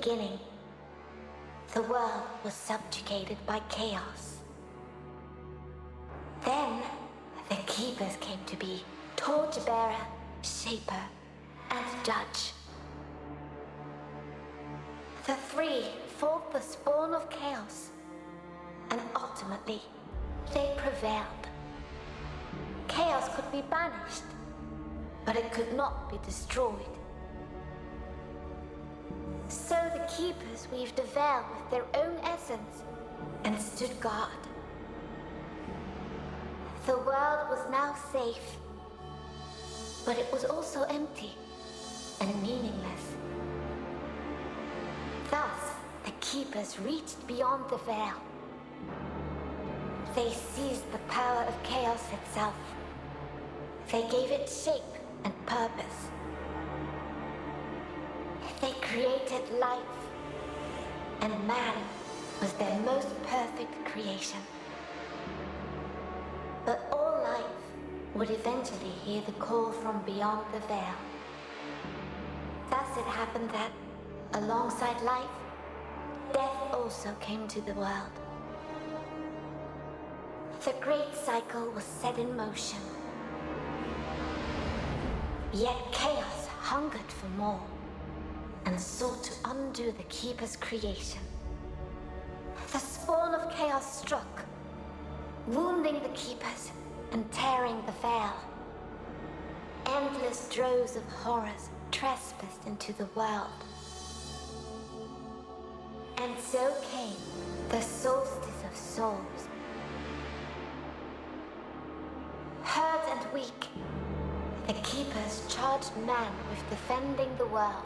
beginning, the world was subjugated by chaos. Then, the keepers came to be torchbearer, shaper, and judge. The three fought the spawn of chaos, and ultimately, they prevailed. Chaos could be banished, but it could not be destroyed. So the keepers weaved a veil with their own essence and stood guard. The world was now safe, but it was also empty and meaningless. Thus, the keepers reached beyond the veil. They seized the power of chaos itself. They gave it shape and purpose. They created life, and man was their most perfect creation. But all life would eventually hear the call from beyond the veil. Thus it happened that, alongside life, death also came to the world. The great cycle was set in motion. Yet chaos hungered for more and sought to undo the Keeper's creation. The spawn of chaos struck, wounding the Keepers and tearing the veil. Endless droves of horrors trespassed into the world. And so came the solstice of souls. Hurt and weak, the Keepers charged man with defending the world.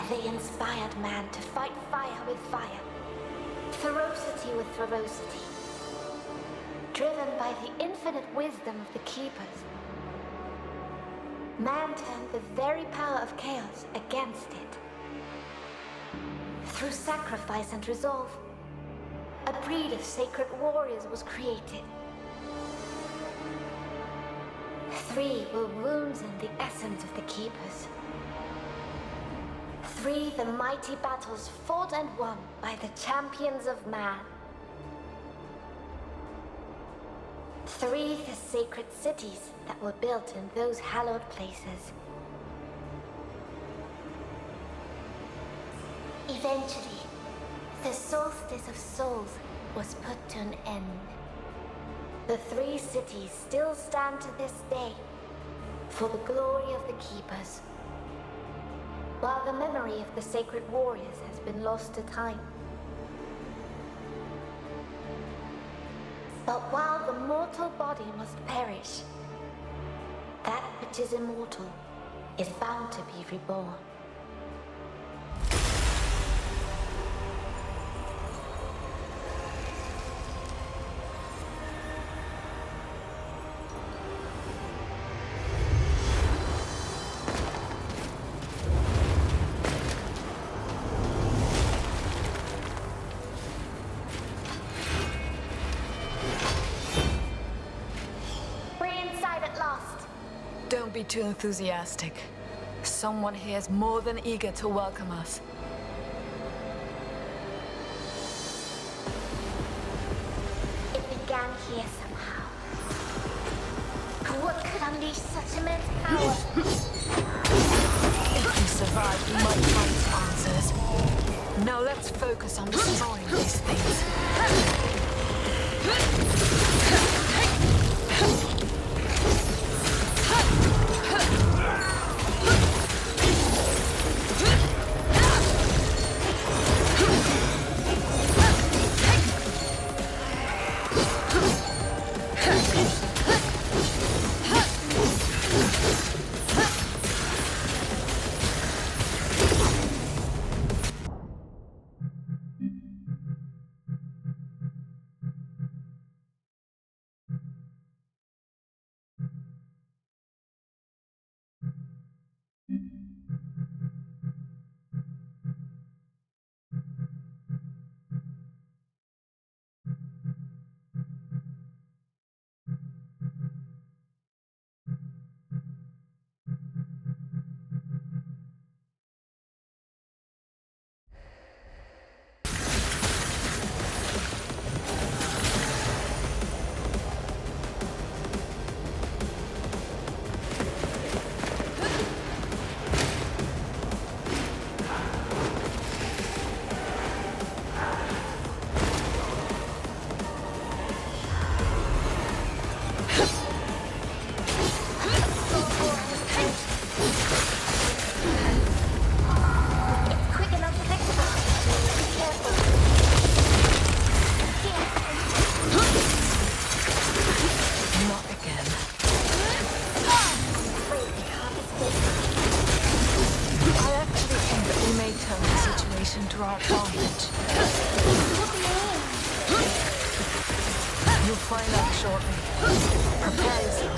They inspired man to fight fire with fire, ferocity with ferocity. Driven by the infinite wisdom of the Keepers, man turned the very power of chaos against it. Through sacrifice and resolve, a breed of sacred warriors was created. 3 were wounds in the essence of the Keepers. 3 the mighty battles fought and won by the champions of man. 3 the sacred cities that were built in those hallowed places. Eventually, the solstice of souls was put to an end. The 3 cities still stand to this day for the glory of the Keepers, while the memory of the sacred warriors has been lost to time. But while the mortal body must perish, that which is immortal is bound to be reborn. Don't be too enthusiastic. Someone here is more than eager to welcome us. It began here somehow. What could unleash such immense power? If we survive, we might find some answers. Now let's focus on destroying these things. to our advantage. You'll find out shortly. Prepare yourself.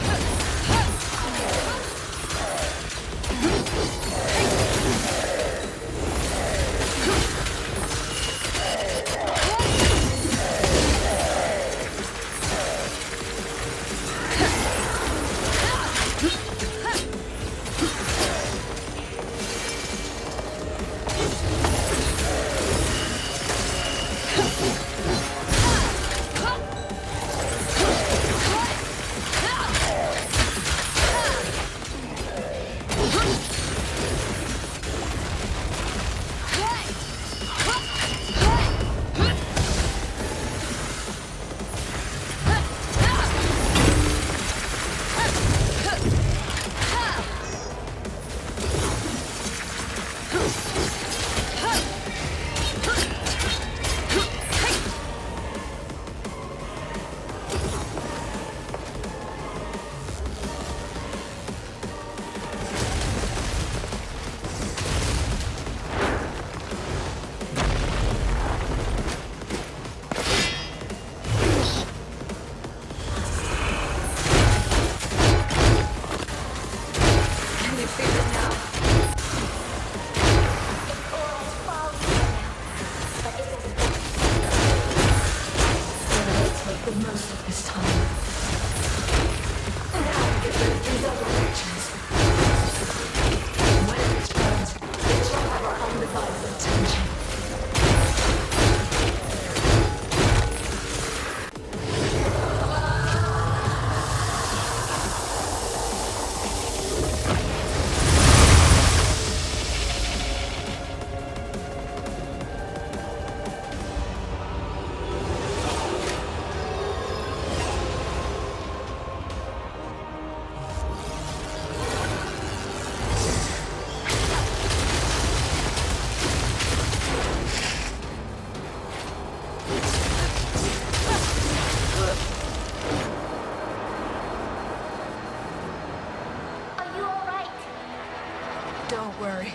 Don't worry.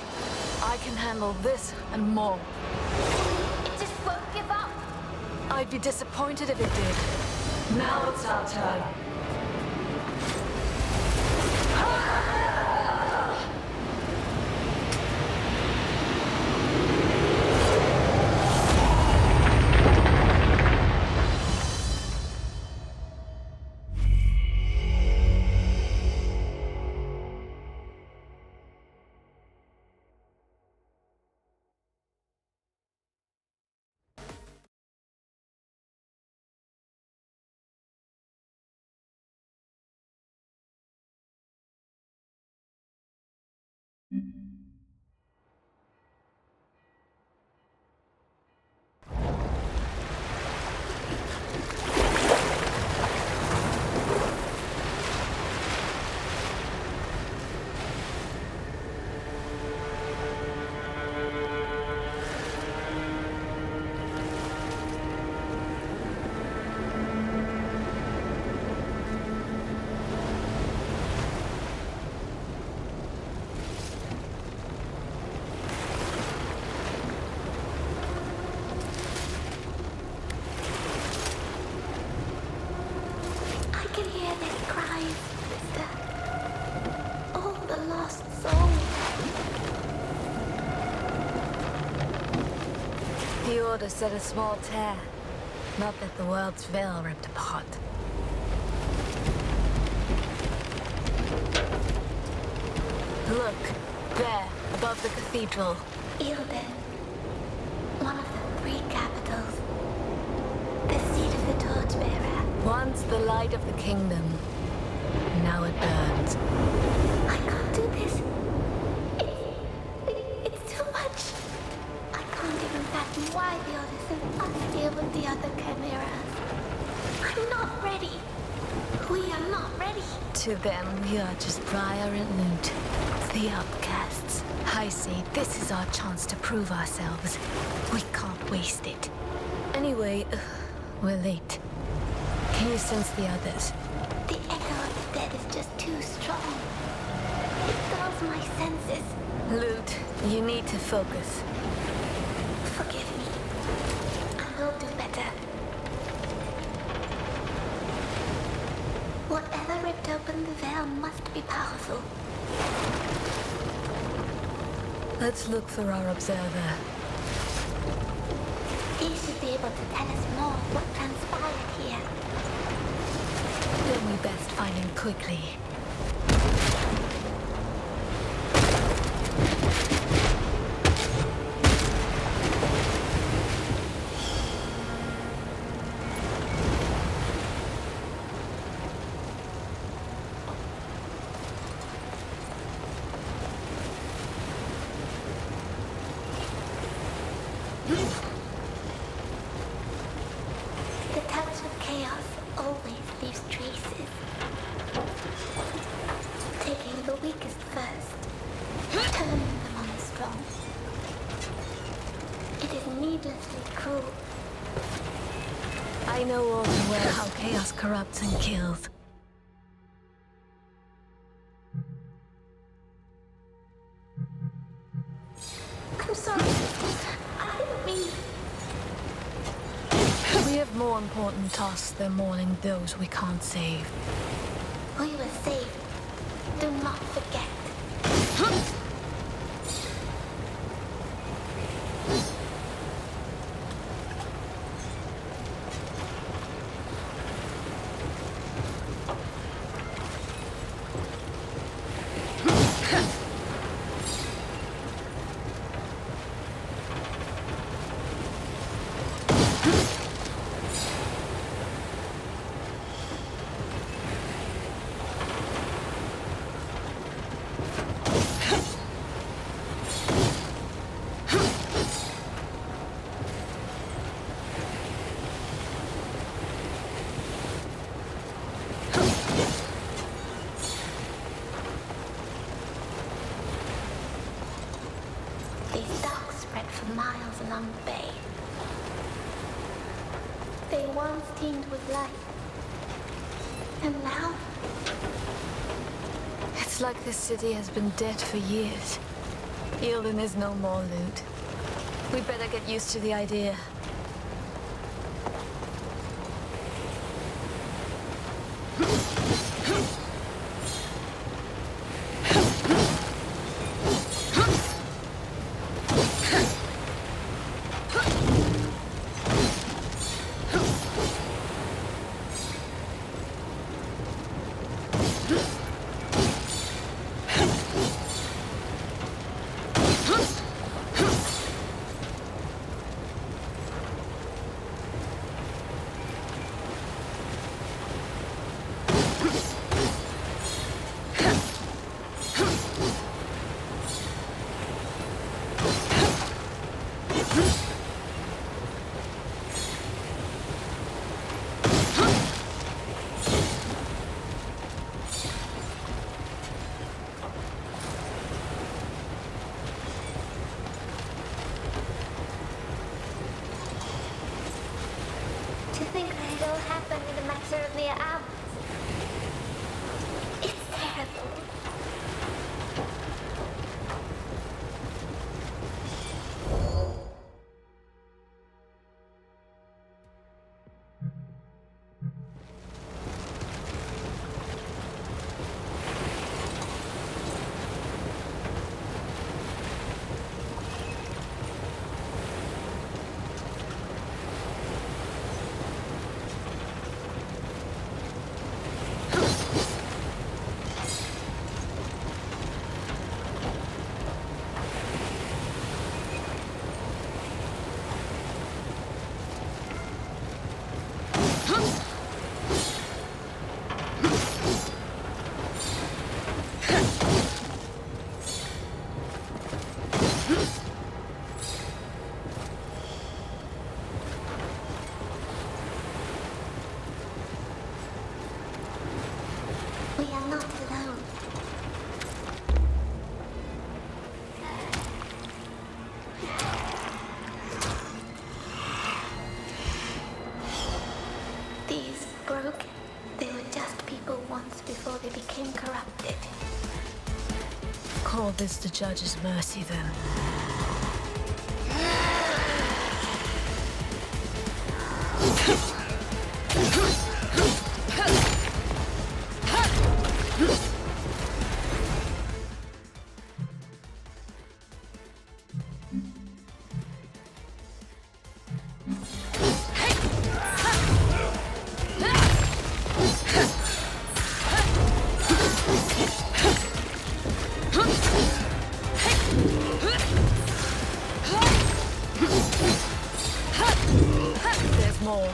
I can handle this and more. It just won't give up. I'd be disappointed if it did. Now it's our turn. The Order said a small tear, not that the world's veil ripped apart. Look, there, above the cathedral. Ilden, one of the 3 capitals. The seat of the torchbearer. Once the light of the kingdom, now it burns. I can't do this. It's too much. I can't even fathom why the Order sent us here with the other chimeras. I'm not ready. We are not ready. To them, we are just Briar and Lute, the outcasts. I say this is our chance to prove ourselves. We can't waste it. Anyway, we're late. Can you sense the others? The echo of the dead is just too strong. It dulls my senses. Lute, you need to focus. Forgive me. I will do better. Whatever ripped open the veil must be powerful. Let's look for our observer. He should be able to tell us more what transpired here. Then we best find him quickly. The touch of chaos always leaves traces. Taking the weakest first, turning them on the strong. It is needlessly cruel. I know all too well how chaos corrupts and kills. I'm sorry. I didn't mean... We have more important tasks than mourning those we can't save. We were saved. Do not forget. These docks spread for miles along the bay. They once teemed with life. And now, It's like this city has been dead for years. Eildon is no more, Lute. We better get used to the idea. to think that it all happened in a matter of mere hours. It's terrible. We are not alone. These broke. They were just people once before they became corrupted. Call this the judge's mercy, then. more.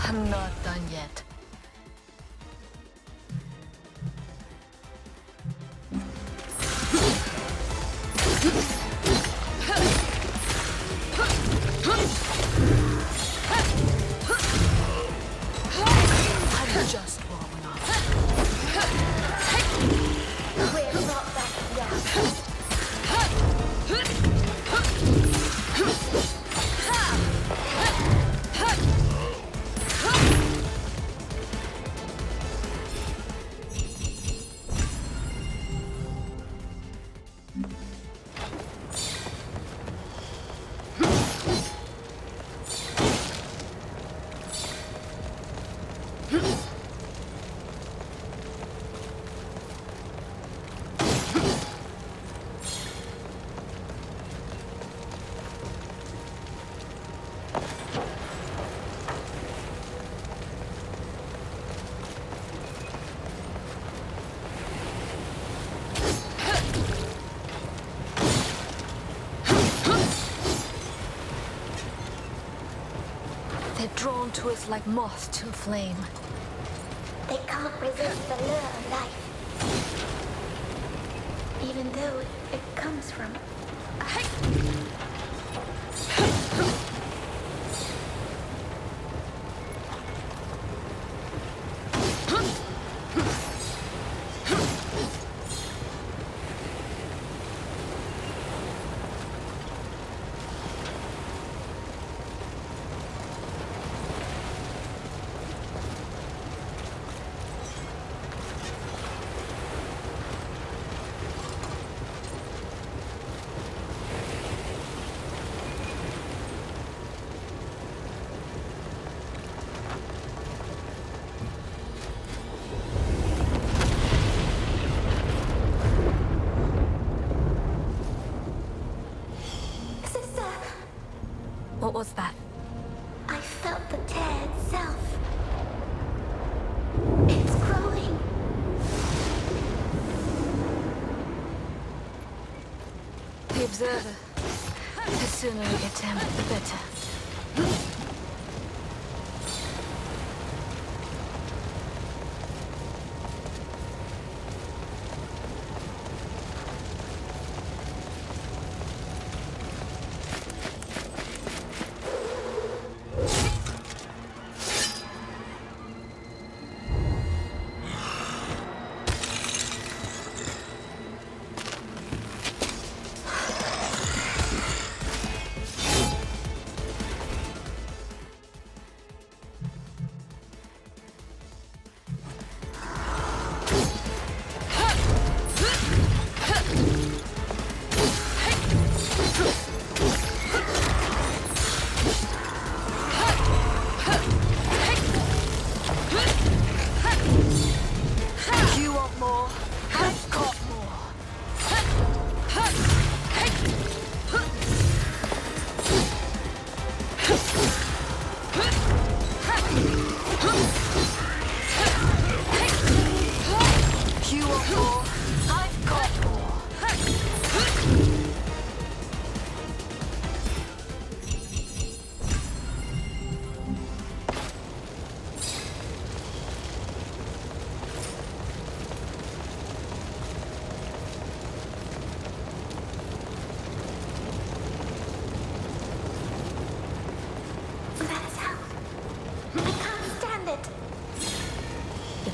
I'm not done yet. I'm just warming up. We're not backing down. They're drawn to us like moth to a flame. They can't resist the lure of life. Even though it comes from... What was that? I felt the tear itself. It's growing. The observer. The sooner we get to him, the better.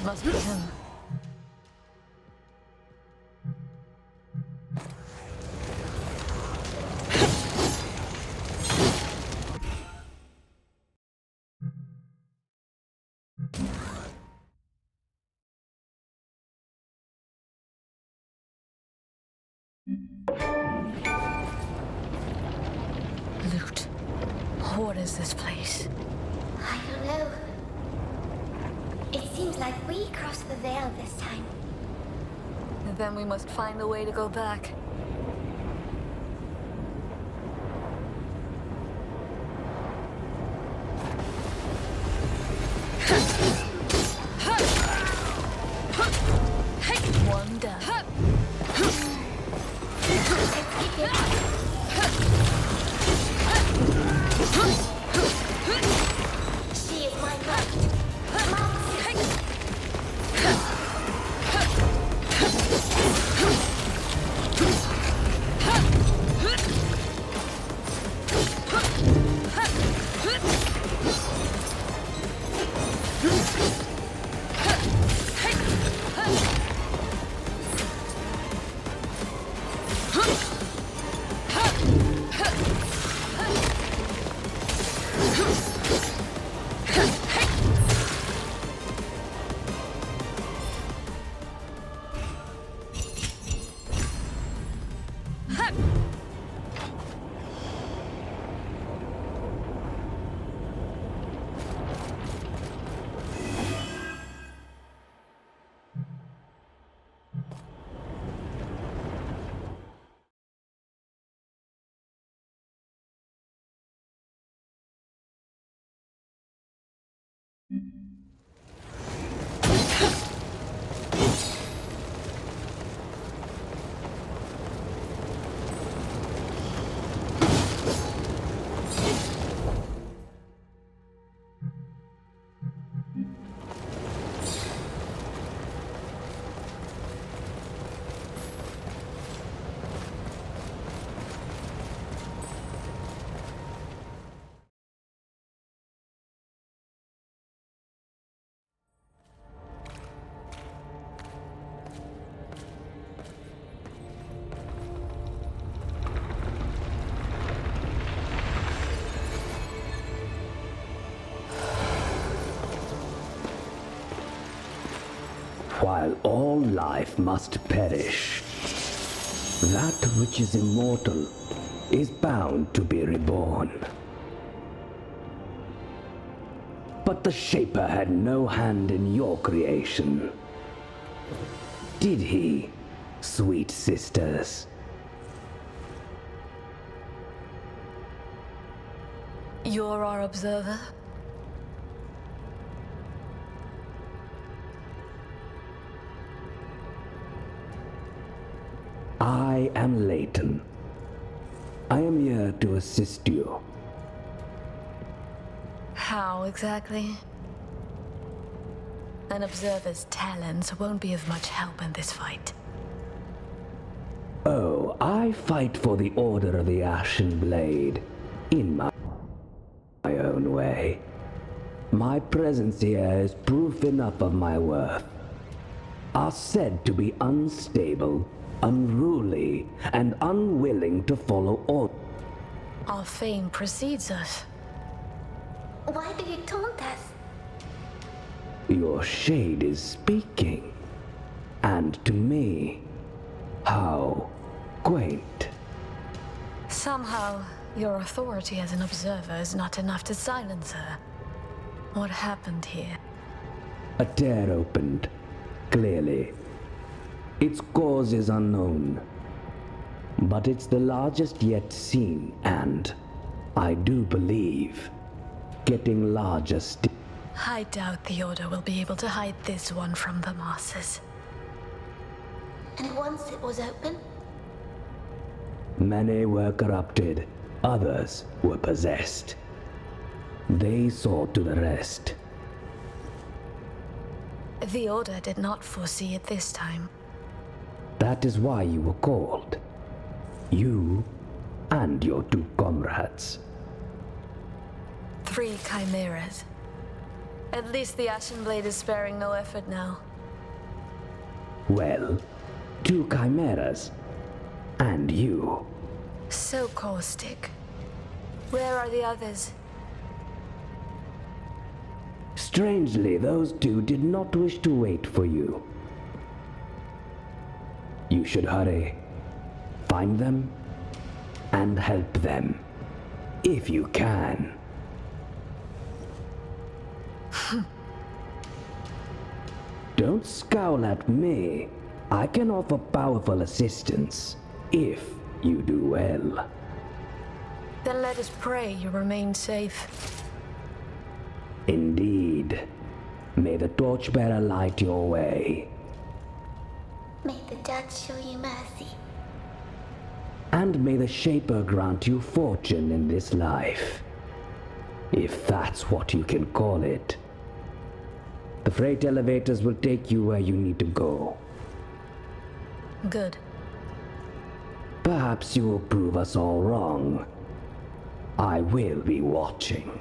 Must be him. Lute, what is this place? I don't know. It seems like we crossed the veil this time. Then we must find a way to go back. One down. She is my light. While all life must perish, that which is immortal is bound to be reborn. But the Shaper had no hand in your creation. Did he, sweet sisters? You're our observer? I am Leighton. I am here to assist you. How exactly? An observer's talents won't be of much help in this fight. Oh, I fight for the Order of the Ashen Blade in my own way. My presence here is proof enough of my worth. Are said to be unstable, unruly, and unwilling to follow orders. Our fame precedes us. Why do you taunt us? Your shade is speaking. And to me, how quaint. Somehow, your authority as an observer is not enough to silence her. What happened here? A tear opened, clearly. Its cause is unknown, but it's the largest yet seen, and, I do believe, getting larger still. I doubt the Order will be able to hide this one from the masses. And once it was open? Many were corrupted, others were possessed. They saw to the rest. The Order did not foresee it this time. That is why you were called. You and your 2 comrades. 3 chimeras. At least the Ashen Blade is sparing no effort now. Well, 2 chimeras. And you. So caustic. Where are the others? Strangely, those 2 did not wish to wait for you. You should hurry. Find them and help them. If you can. Don't scowl at me. I can offer powerful assistance, if you do well. Then let us pray you remain safe. Indeed. May the torchbearer light your way. May the judge show you mercy. And may the Shaper grant you fortune in this life. If that's what you can call it. The freight elevators will take you where you need to go. Good. Perhaps you will prove us all wrong. I will be watching.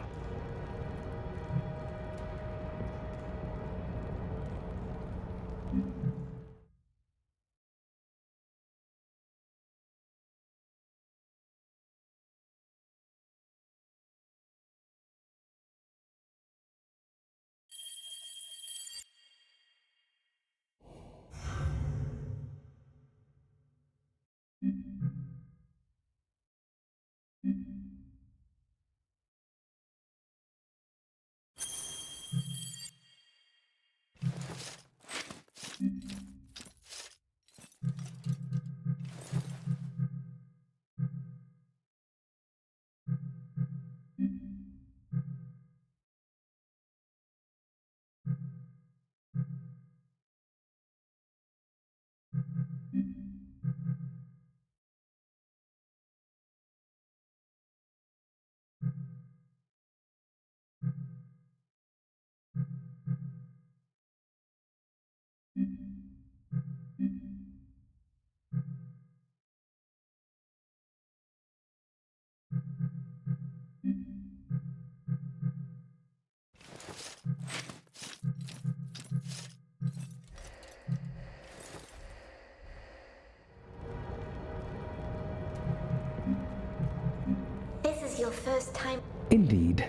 This is your first time. Indeed.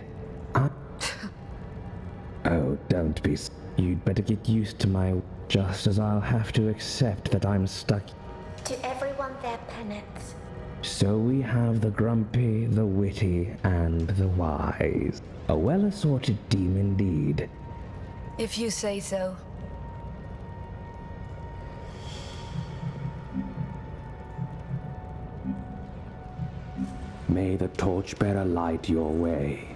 Oh, don't be... You'd better get used to my... Just as I'll have to accept that I'm stuck. To everyone their penance. So we have the grumpy, the witty, and the wise. A well-assorted team indeed. If you say so. May the torchbearer light your way.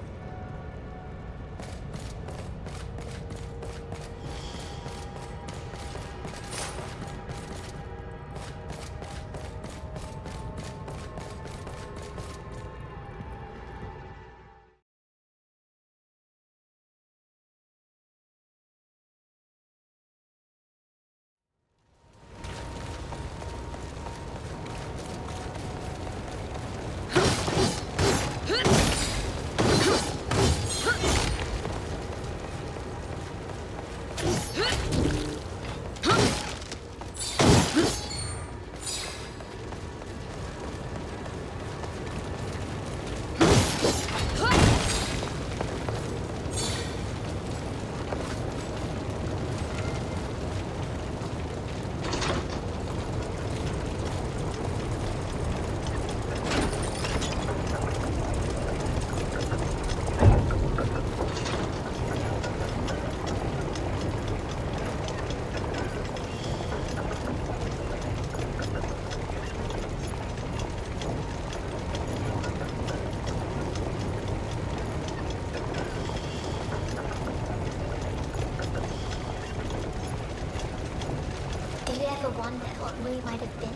Wonder what we might have been.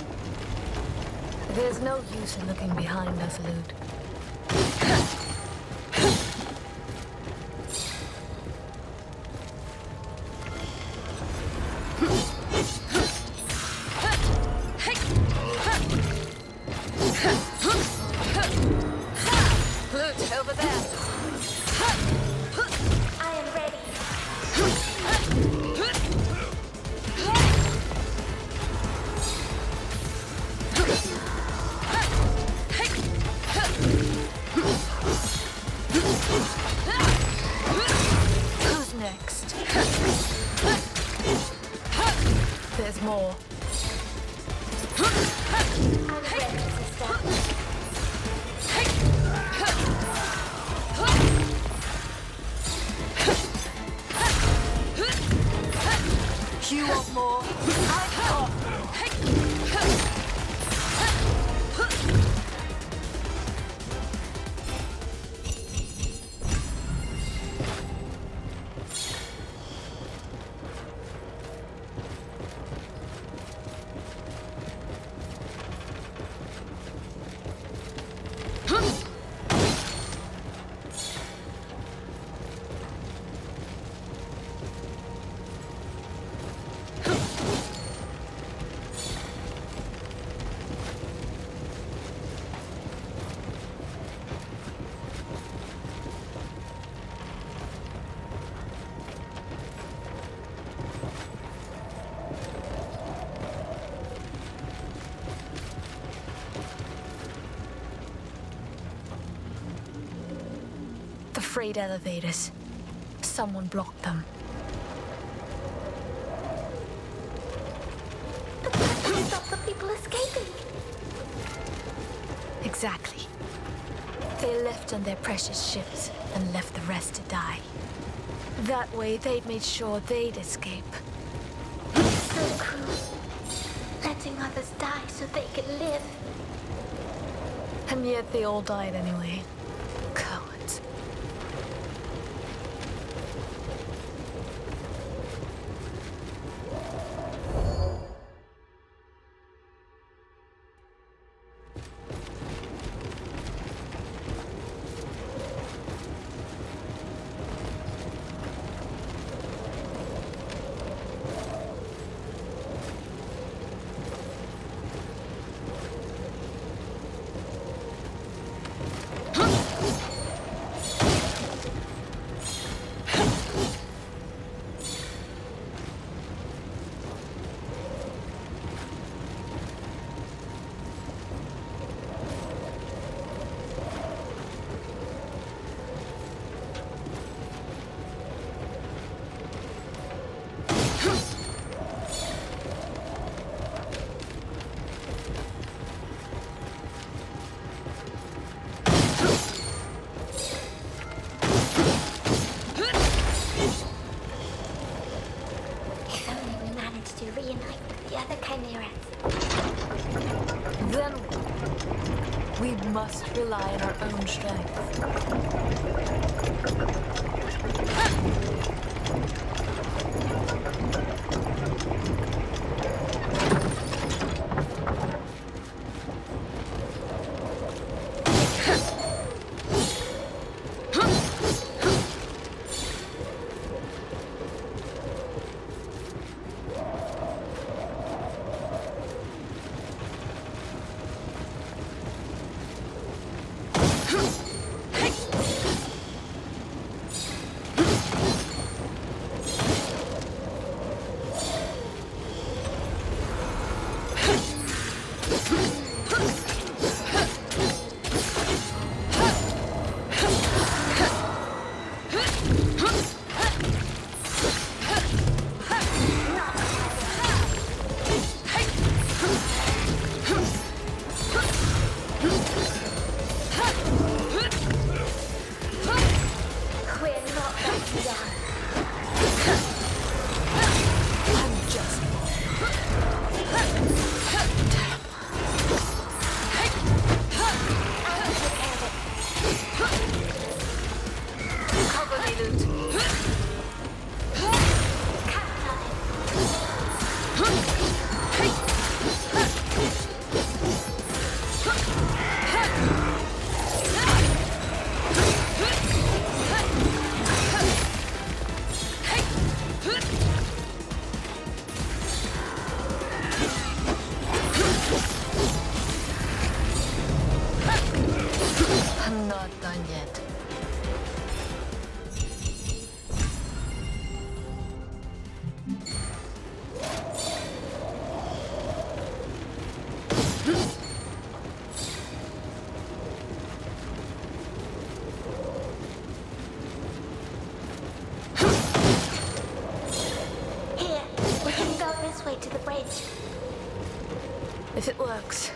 There's no use in looking behind us, Lute. I am ready. next? There's more. I'm ready, sister. You want more? I've got more. The freight elevators. Someone blocked them. But that will stop the people escaping. Exactly. They left on their precious ships and left the rest to die. That way, they'd made sure they'd escape. So cruel. Letting others die so they could live. And yet they all died anyway. Cowards. If only we managed to reunite with the other chimeras. Then we must rely on our own strength. bridge. If it works,